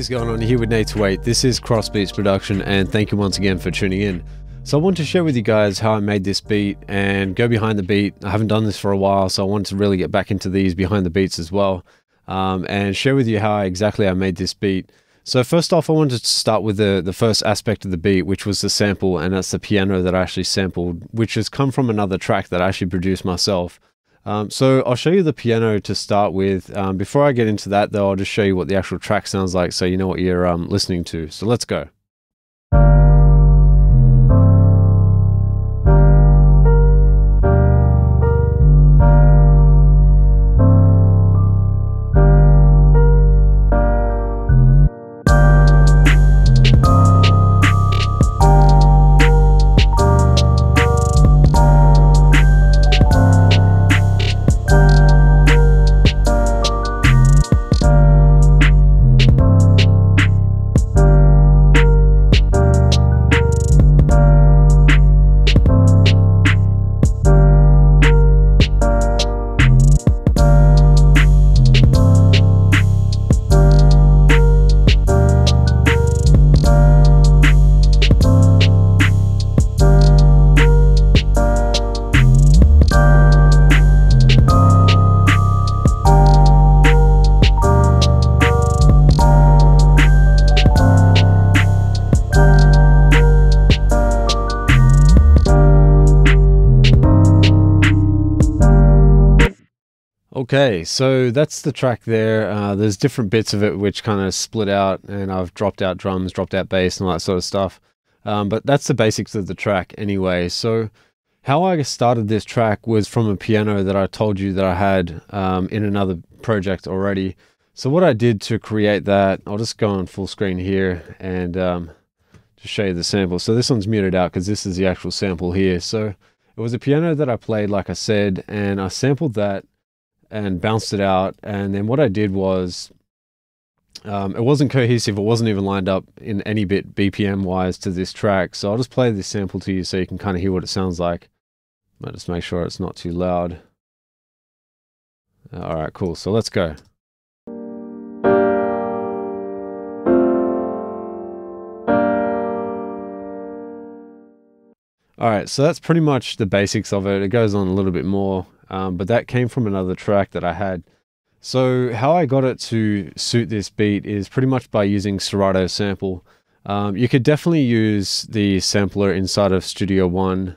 What is going on here with Nate to Wait? This is Crossbeats production, and thank you once again for tuning in. So I want to share with you guys how I made this beat and go behind the beat. I haven't done this for a while, so I wanted to really get back into these behind the beats as well, and share with you how exactly I made this beat. So first off, I wanted to start with the first aspect of the beat, which was the sample, and that's the piano that I actually sampled, which has come from another track that I actually produced myself. So I'll show you the piano to start with. Before I get into that though, I'll just show you what the actual track sounds like so you know what you're listening to. So let's go. Okay, so that's the track there. There's different bits of it which kind of split out, and I've dropped out drums, dropped out bass and all that sort of stuff. But that's the basics of the track anyway. So how I started this track was from a piano that I told you that I had in another project already. So what I did to create that, I'll just go on full screen here and just show you the sample. So this one's muted out because this is the actual sample here. So it was a piano that I played, like I said, and I sampled that and bounced it out. And then what I did was, it wasn't cohesive, it wasn't even lined up in any bit BPM wise to this track. So I'll just play this sample to you so you can kind of hear what it sounds like. I'll just make sure it's not too loud. All right, cool. So let's go. All right, so that's pretty much the basics of it. It goes on a little bit more. But that came from another track that I had. So how I got it to suit this beat is pretty much by using Serato sample. You could definitely use the sampler inside of Studio One,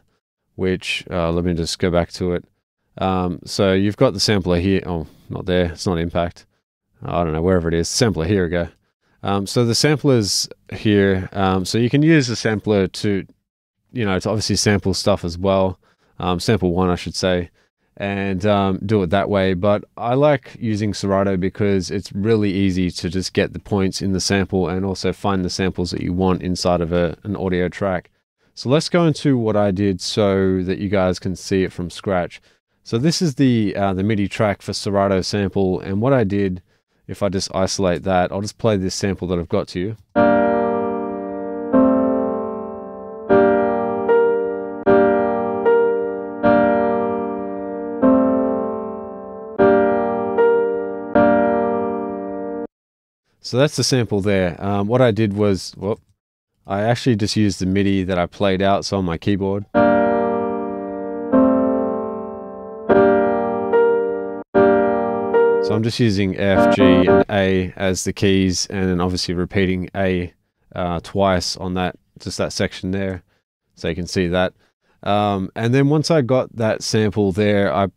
which, let me just go back to it. So you've got the sampler here. Oh, not there. It's not Impact. I don't know, wherever it is. Sampler, here we go. So the sampler's here. So you can use the sampler to, to obviously sample stuff as well. Sample one, I should say. And do it that way. But I like using Serato because it's really easy to just get the points in the sample and also find the samples that you want inside of an audio track. So let's go into what I did so that you guys can see it from scratch. So this is the MIDI track for Serato sample, and what I did, if I just isolate that, I'll just play this sample that I've got to you. So that's the sample there. What I did was, well, I actually just used the MIDI that I played out, so on my keyboard. So I'm just using F, G, and A as the keys, and then obviously repeating A twice on that, just that section there, so you can see that. And then once I got that sample there, I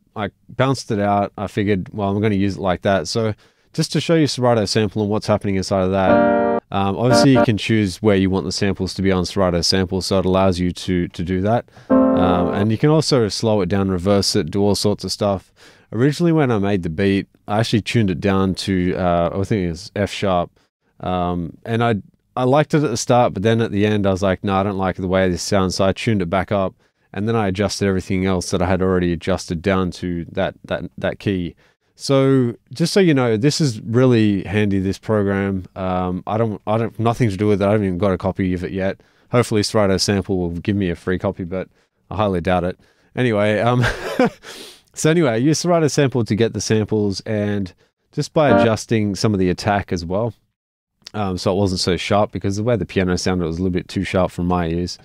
bounced it out. I figured, well, I'm going to use it like that. So just to show you Serato sample and what's happening inside of that, obviously you can choose where you want the samples to be on Serato sample, so it allows you to do that. And you can also slow it down, reverse it, do all sorts of stuff. Originally when I made the beat, I actually tuned it down to, I think it was F sharp. And I liked it at the start, but then at the end I was like, no, I don't like the way this sounds, so I tuned it back up. And then I adjusted everything else that I had already adjusted down to that key. So just so you know, this is really handy, this program. Nothing to do with it. I haven't even got a copy of it yet. Hopefully Serato sample will give me a free copy, but I highly doubt it. Anyway, so anyway, I use Serato sample to get the samples, and just by adjusting some of the attack as well, so it wasn't so sharp, because the way the piano sounded was a little bit too sharp for my ears.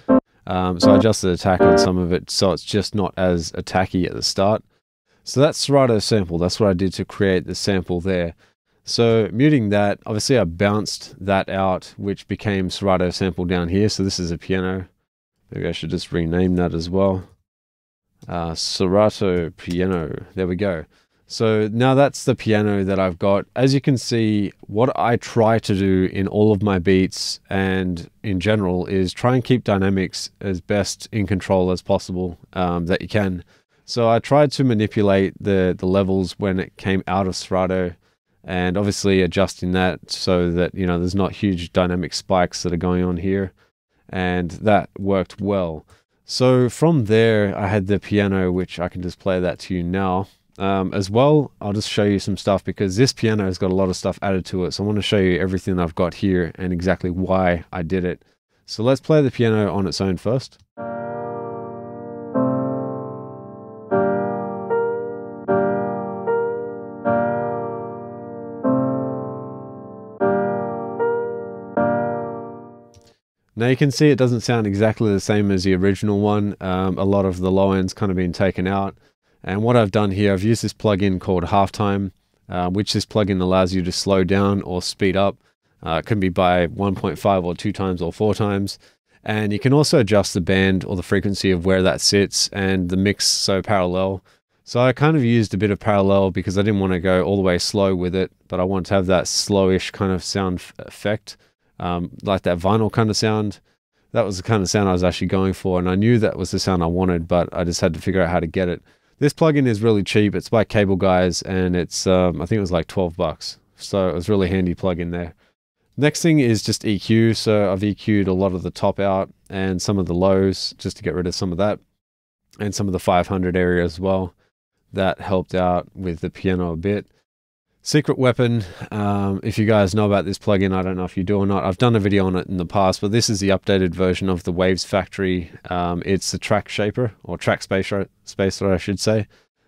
So I adjusted the attack on some of it so it's just not as attacky at the start. So that's Serato sample. That's what I did to create the sample there. So muting that, obviously I bounced that out, which became Serato sample down here. So this is a piano. Maybe I should just rename that as well. Serato piano. There we go. So now that's the piano that I've got. As you can see, what I try to do in all of my beats and in general is try and keep dynamics as best in control as possible that you can. So I tried to manipulate the levels when it came out of Serato, and obviously adjusting that so that, you know, there's not huge dynamic spikes that are going on here, and that worked well. So from there, I had the piano, which I can just play that to you now. As well, I'll just show you some stuff, because this piano has got a lot of stuff added to it. So I want to show you everything I've got here and exactly why I did it. So let's play the piano on its own first. Now you can see it doesn't sound exactly the same as the original one. A lot of the low end's kind of been taken out. And what I've done here, I've used this plugin called Halftime, which this plugin allows you to slow down or speed up. It can be by 1.5 or 2 times or 4 times. And you can also adjust the band or the frequency of where that sits and the mix so parallel. So I kind of used a bit of parallel because I didn't want to go all the way slow with it, but I want to have that slowish kind of sound effect, like that vinyl kind of sound. That was the kind of sound I was actually going for, and I knew that was the sound I wanted, but I just had to figure out how to get it. This plugin is really cheap. It's by Cable Guys, and it's I think it was like 12 bucks. So it was really handy plugin there. Next thing is just EQ. So I've EQ'd a lot of the top out and some of the lows just to get rid of some of that, and some of the 500 area as well. That helped out with the piano a bit. Secret Weapon, if you guys know about this plugin, I don't know if you do or not. I've done a video on it in the past, but this is the updated version of the Waves Factory. It's the track shaper, or track spacer, I should say.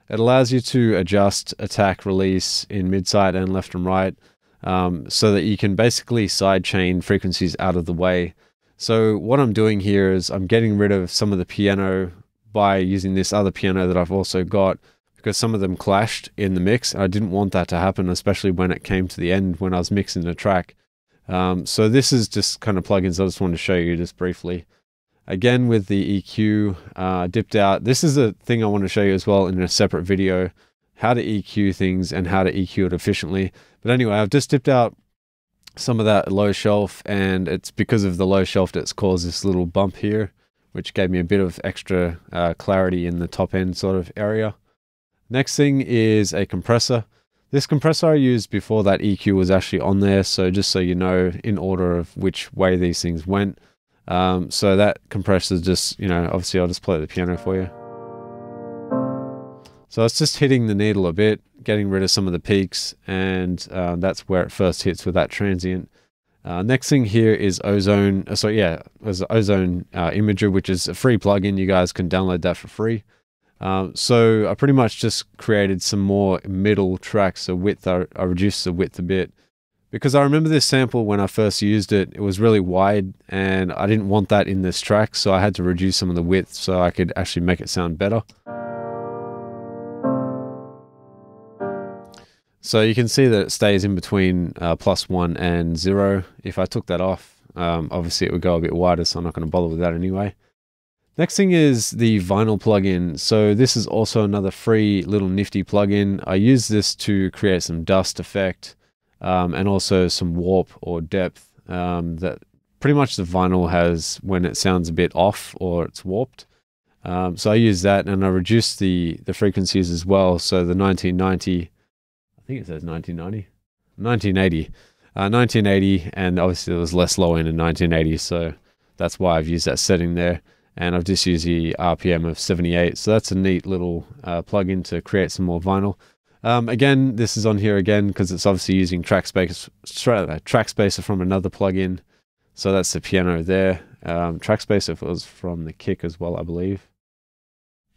It allows you to adjust attack, release in mid-side and left and right, so that you can basically sidechain frequencies out of the way. So what I'm doing here is I'm getting rid of some of the piano by using this other piano that I've also got, because some of them clashed in the mix. I didn't want that to happen, especially when it came to the end when I was mixing the track. So this is just kind of plugins I just want to show you just briefly. Again, with the EQ, dipped out. This is a thing I want to show you as well in a separate video, how to EQ things and how to EQ it efficiently. But anyway, I've just dipped out some of that low shelf, and it's because of the low shelf that's caused this little bump here, which gave me a bit of extra clarity in the top end sort of area. Next thing is a compressor. This compressor I used before that EQ was actually on there, so just so you know in order of which way these things went. So that compressor just, you know, obviously I'll just play the piano for you. So it's just hitting the needle a bit, getting rid of some of the peaks, and that's where it first hits with that transient. Next thing here is Ozone. So yeah, there's Ozone Imager, which is a free plugin. You guys can download that for free. So I pretty much just created some more middle tracks, so width, I reduced the width a bit, because I remember this sample when I first used it, it was really wide and I didn't want that in this track, so I had to reduce some of the width so I could actually make it sound better. So you can see that it stays in between +1 and 0. If I took that off, obviously it would go a bit wider, so I'm not going to bother with that anyway. Next thing is the vinyl plugin. So this is also another free little nifty plugin. I use this to create some dust effect and also some warp or depth that pretty much the vinyl has when it sounds a bit off or it's warped. So I use that, and I reduce the frequencies as well. So the 1990, I think it says 1990, 1980, 1980, and obviously there was less low end in 1980, so that's why I've used that setting there. And I've just used the RPM of 78. So that's a neat little plugin to create some more vinyl. Again, this is on here again because it's obviously using track spacer from another plugin. So that's the piano there. Track spacer was from the kick as well, I believe.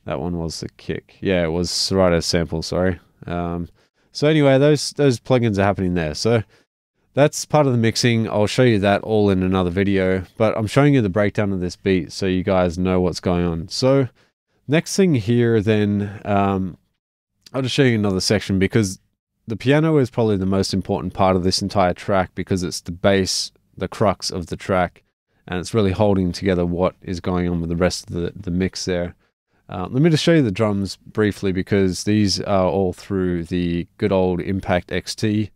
That one was the kick. Yeah, it was Serato sample, sorry. So anyway, those plugins are happening there. So that's part of the mixing. I'll show you that all in another video, but I'm showing you the breakdown of this beat so you guys know what's going on. So next thing here then, I'll just show you another section, because the piano is probably the most important part of this entire track, because it's the bass, the crux of the track, and it's really holding together what is going on with the rest of the mix there. Let me just show you the drums briefly, because these are all through the good old Impact XT,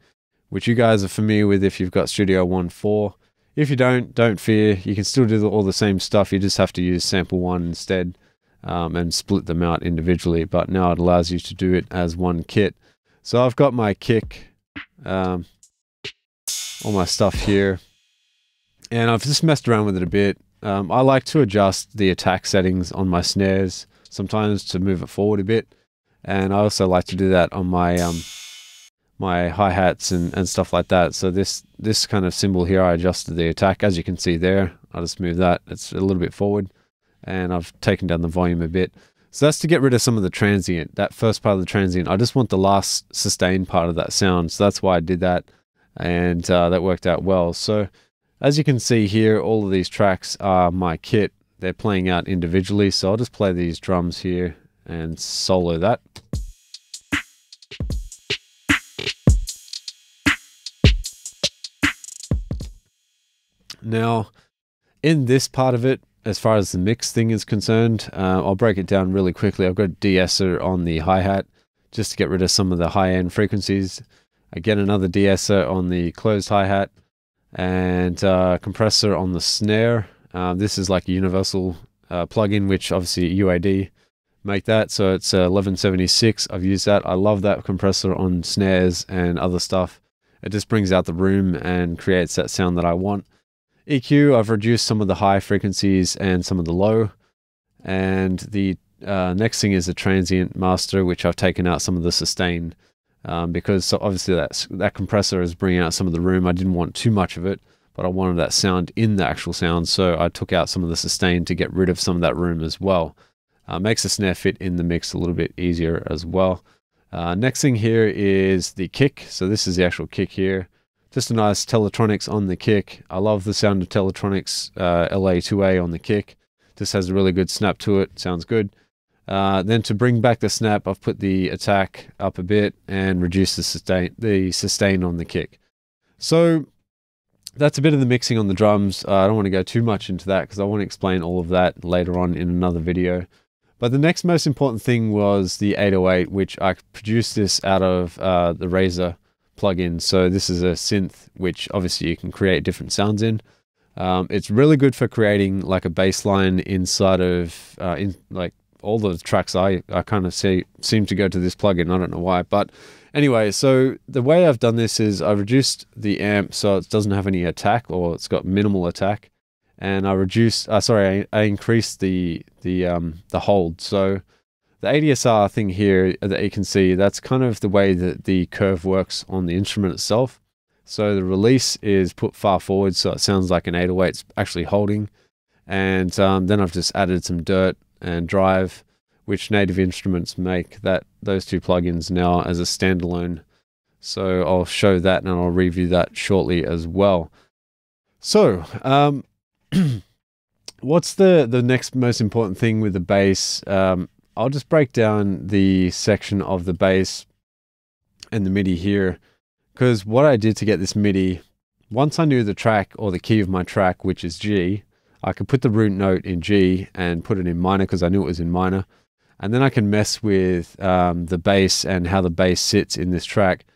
which you guys are familiar with if you've got Studio One 4. If you don't fear, you can still do all the same stuff, you just have to use Sample 1 instead, and split them out individually, but now it allows you to do it as one kit. So I've got my kick, all my stuff here, and I've just messed around with it a bit. I like to adjust the attack settings on my snares sometimes to move it forward a bit, and I also like to do that on my my hi-hats and stuff like that. So this kind of symbol here, I adjusted the attack, as you can see there. I'll just move that, it's a little bit forward, and I've taken down the volume a bit. So that's to get rid of some of the transient, that first part of the transient. I just want the last sustain part of that sound, so that's why I did that, and that worked out well. So as you can see here, all of these tracks are my kit. They're playing out individually, so I'll just play these drums here and solo that. Now, in this part of it, as far as the mix thing is concerned, I'll break it down really quickly. I've got de-esser on the hi-hat just to get rid of some of the high-end frequencies. Again, another de-esser on the closed hi-hat, and compressor on the snare. This is like a universal plugin, which obviously UAD make that, so it's 1176. I've used that. I love that compressor on snares and other stuff. It just brings out the room and creates that sound that I want. EQ, I've reduced some of the high frequencies and some of the low. And the next thing is the Transient Master, which I've taken out some of the sustain, because obviously that compressor is bringing out some of the room. I didn't want too much of it, but I wanted that sound in the actual sound, so I took out some of the sustain to get rid of some of that room as well. Makes the snare fit in the mix a little bit easier as well. Next thing here is the kick. So this is the actual kick here. Just a nice Teletronics on the kick. I love the sound of Teletronics LA2A on the kick. Just has a really good snap to it. Sounds good. Then to bring back the snap, I've put the attack up a bit and reduced the sustain on the kick. So that's a bit of the mixing on the drums. I don't want to go too much into that because I want to explain all of that later on in another video. But the next most important thing was the 808, which I produced this out of the Razer plugin. So this is a synth which obviously you can create different sounds in. It's really good for creating like a bass line inside of like all the tracks I kind of seem to go to this plugin. I don't know why, but anyway, so the way I've done this is I've reduced the amp so it doesn't have any attack, or it's got minimal attack, and I reduced I increased the hold. So the ADSR thing here that you can see, that's kind of the way that the curve works on the instrument itself. So the release is put far forward, so it sounds like an 808's actually holding. And then I've just added some dirt and drive, which Native Instruments make those two plugins now as a standalone. So I'll show that and I'll review that shortly as well. So what's the next most important thing with the bass? I'll just break down the section of the bass and the MIDI here, because what I did to get this MIDI, once I knew the track or the key of my track, which is G, I could put the root note in G and put it in minor because I knew it was in minor. And then I can mess with the bass and how the bass sits in this track.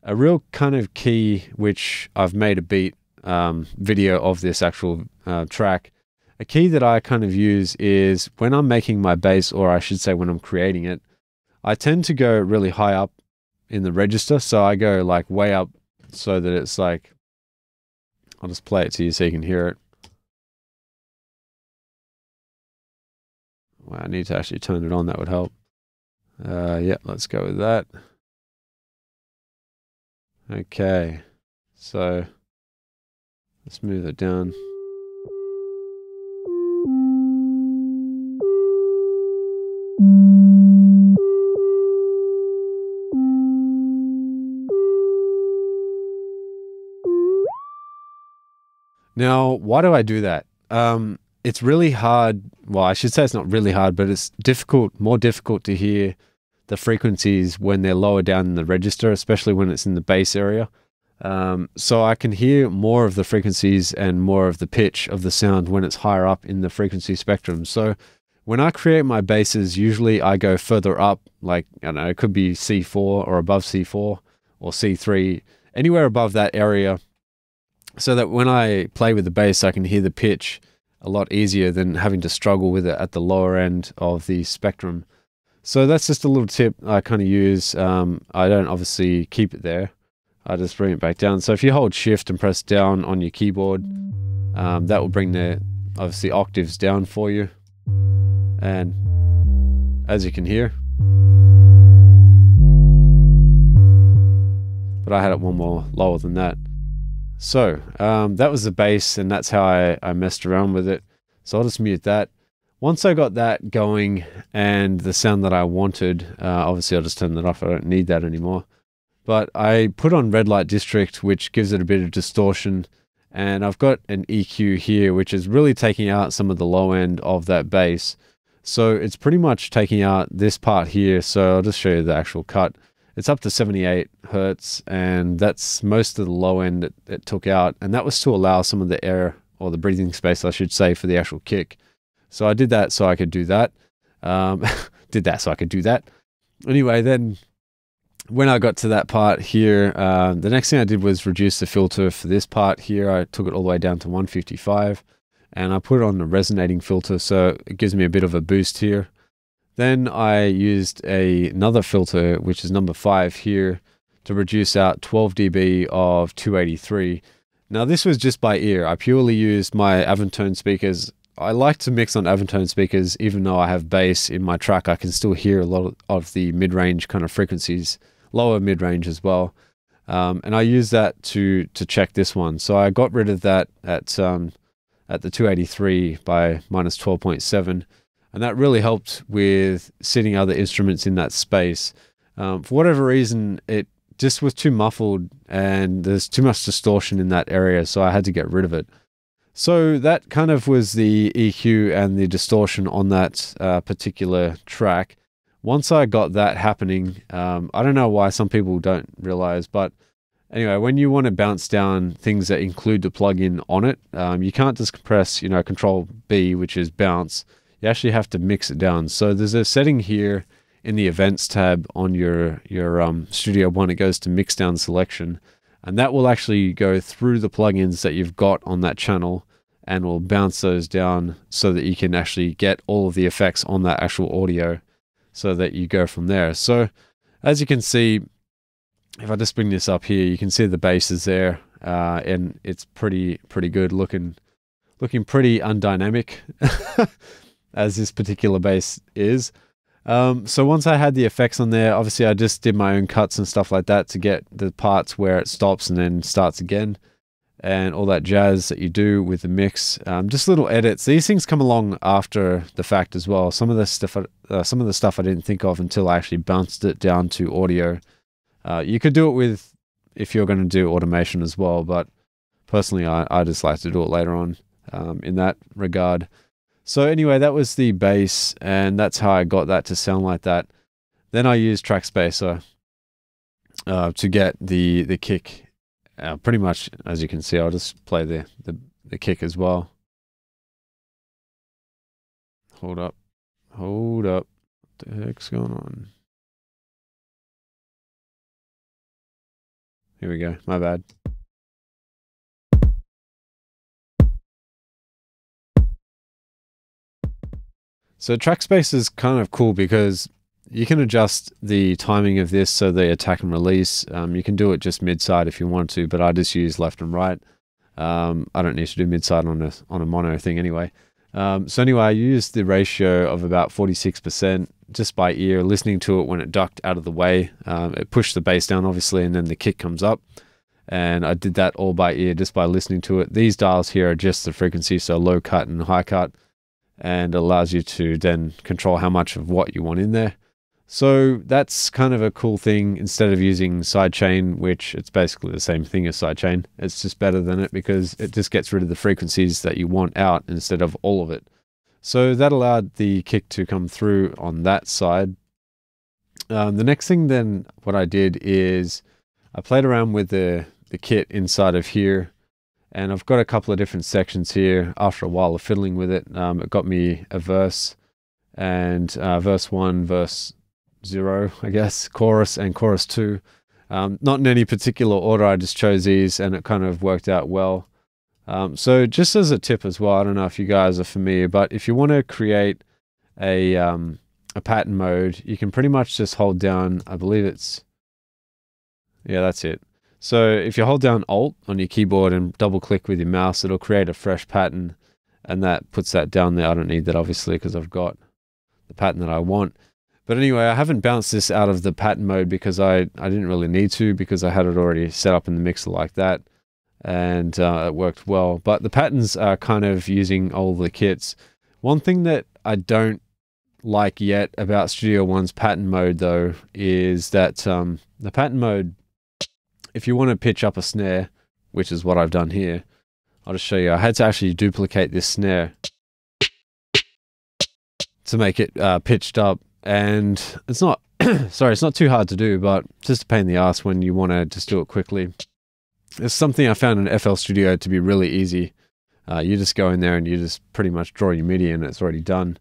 A real kind of key, which I've made a beat video of this actual track. A key that I kind of use is when I'm making my bass, or I should say when I'm creating it, I tend to go really high up in the register. So I go like way up so that it's like, I'll just play it to you so you can hear it. Well, I need to actually turn it on, that would help. Yeah, let's go with that. Okay, so let's move it down. Now, why do I do that? It's really hard. Well, I should say it's not really hard, but it's more difficult to hear the frequencies when they're lower down in the register, especially when it's in the bass area. So I can hear more of the frequencies and more of the pitch of the sound when it's higher up in the frequency spectrum. So when I create my basses, usually I go further up, like, I don't know, it could be C4 or above C4 or C3, anywhere above that area, so that when I play with the bass, I can hear the pitch a lot easier than having to struggle with it at the lower end of the spectrum. So that's just a little tip I kind of use. I don't obviously keep it there. I just bring it back down. So if you hold shift and press down on your keyboard, that will bring the, obviously, octaves down for you. And as you can hear, but I had it one more lower than that. So that was the bass, and that's how I messed around with it. So I'll just mute that. Once I got that going and the sound that I wanted, obviously I'll just turn that off. I don't need that anymore. But I put on red light district, which gives it a bit of distortion. And I've got an EQ here, which is really taking out some of the low end of that bass. So it's pretty much taking out this part here. So I'll just show you the actual cut. It's up to 78 Hertz, and that's most of the low end it took out. And that was to allow some of the air, or the breathing space, I should say, for the actual kick. So I did that so I could do that. Did that so I could do that. Anyway, then when I got to that part here, the next thing I did was reduce the filter for this part here. I took it all the way down to 155, and I put it on a resonating filter, so it gives me a bit of a boost here. Then I used another filter, which is number 5 here, to reduce out 12 dB of 283. Now this was just by ear. I purely used my Aventone speakers. I like to mix on Aventone speakers. Even though I have bass in my track, I can still hear a lot of the mid-range kind of frequencies, lower mid-range as well. And I used that to check this one. So I got rid of that at the 283 by minus 12.7. And that really helped with sitting other instruments in that space. For whatever reason, it just was too muffled and there's too much distortion in that area, so I had to get rid of it. So that kind of was the EQ and the distortion on that particular track. Once I got that happening, I don't know why some people don't realize, but anyway, when you want to bounce down things that include the plugin on it, you can't just compress, Control B, which is bounce. You actually have to mix it down. So there's a setting here in the events tab on your Studio One. It goes to mix down selection, and that will actually go through the plugins that you've got on that channel and will bounce those down so that you can actually get all of the effects on that actual audio, so that you go from there. So as you can see, if I just bring this up here, you can see the bass is there, and it's pretty good looking pretty undynamic as this particular bass is. So once I had the effects on there, obviously I just did my own cuts and stuff like that to get the parts where it stops and then starts again, and all that jazz that you do with the mix. Just little edits. These things come along after the fact as well. Some of the stuff I didn't think of until I actually bounced it down to audio. You could do it with, if you're going to do automation as well, but personally I just like to do it later on in that regard. So anyway, that was the bass, and that's how I got that to sound like that. Then I used Track Spacer to get the kick. Pretty much, as you can see, I'll just play the kick as well. Hold up. What the heck's going on? Here we go. My bad. So Track Spacer is kind of cool because you can adjust the timing of this so the attack and release. You can do it just mid-side if you want to, but I just use left and right. I don't need to do mid-side on a mono thing anyway. So anyway, I used the ratio of about 46% just by ear, listening to it when it ducked out of the way. It pushed the bass down, obviously, and then the kick comes up. And I did that all by ear, just by listening to it. These dials here are just the frequency, so low cut and high cut, and allows you to then control how much of what you want in there. So that's kind of a cool thing. Instead of using sidechain, which it's basically the same thing as sidechain, it's just better than it because it just gets rid of the frequencies that you want out instead of all of it. So that allowed the kick to come through on that side. The next thing then, what I did is I played around with the kit inside of here, and I've got a couple of different sections here. After a while of fiddling with it, it got me a verse and verse 1, verse 0, I guess, chorus and chorus 2. Not in any particular order, I just chose these and it kind of worked out well. So just as a tip as well, I don't know if you guys are familiar, but if you want to create a pattern mode, you can pretty much just hold down, I believe it's, yeah, that's it. So if you hold down Alt on your keyboard and double click with your mouse, it'll create a fresh pattern, and that puts that down there. I don't need that obviously because I've got the pattern that I want. But anyway, I haven't bounced this out of the pattern mode because I didn't really need to, because I had it already set up in the mixer like that, and it worked well. But the patterns are kind of using all the kits. One thing that I don't like yet about Studio One's pattern mode though is that the pattern mode, if you want to pitch up a snare, which is what I've done here, I'll just show you. I had to actually duplicate this snare to make it pitched up, and it's not sorry, it's not too hard to do, but just a pain in the ass when you want to just do it quickly. It's something I found in FL Studio to be really easy. You just go in there and you just pretty much draw your MIDI and it's already done.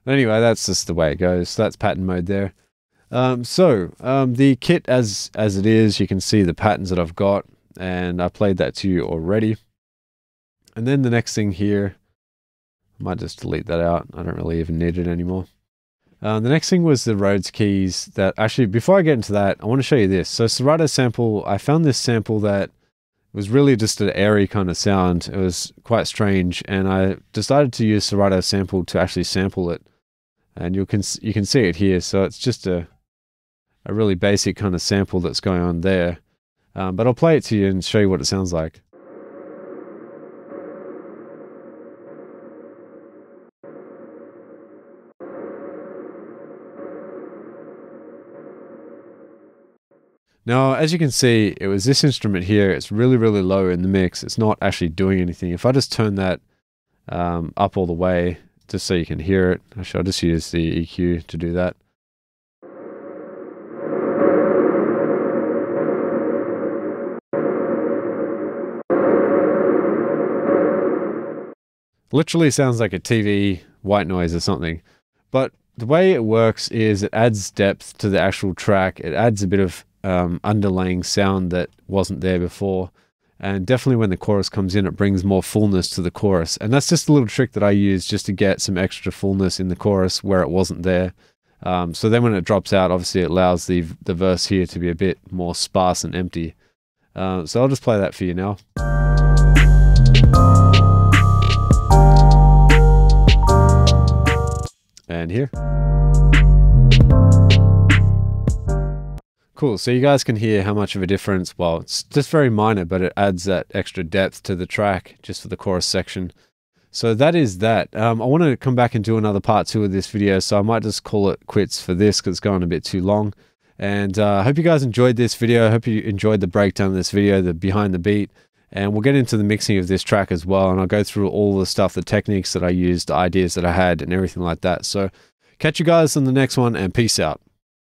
But anyway, that's just the way it goes. So that's pattern mode there. The kit as it is, you can see the patterns that I've got, and I played that to you already. And then the next thing here, I might just delete that out. I don't really even need it anymore. The next thing was the Rhodes keys. That actually, before I get into that, I want to show you this. So Serato sample, I found this sample that was really just an airy kind of sound. It was quite strange, and I decided to use Serato sample to actually sample it. And you can see it here. So it's just a really basic kind of sample that's going on there. But I'll play it to you and show you what it sounds like. Now, as you can see, it was this instrument here. It's really, really low in the mix. It's not actually doing anything. If I just turn that up all the way, just so you can hear it. Actually, I'll just use the EQ to do that. Literally sounds like a TV white noise or something. But the way it works is it adds depth to the actual track. It adds a bit of underlaying sound that wasn't there before. And definitely when the chorus comes in, it brings more fullness to the chorus. And that's just a little trick that I use just to get some extra fullness in the chorus where it wasn't there. So then when it drops out, obviously it allows the verse here to be a bit more sparse and empty. So I'll just play that for you now. And here. Cool, so you guys can hear how much of a difference, well, it's just very minor, but it adds that extra depth to the track just for the chorus section. So that is that. I want to come back and do another part 2 of this video, so I might just call it quits for this because it's going a bit too long. And I hope you guys enjoyed this video. I hope you enjoyed the breakdown of this video, the behind the beat. And we'll get into the mixing of this track as well, and I'll go through all the stuff, the techniques that I used, the ideas that I had, and everything like that. So catch you guys on the next one, and peace out.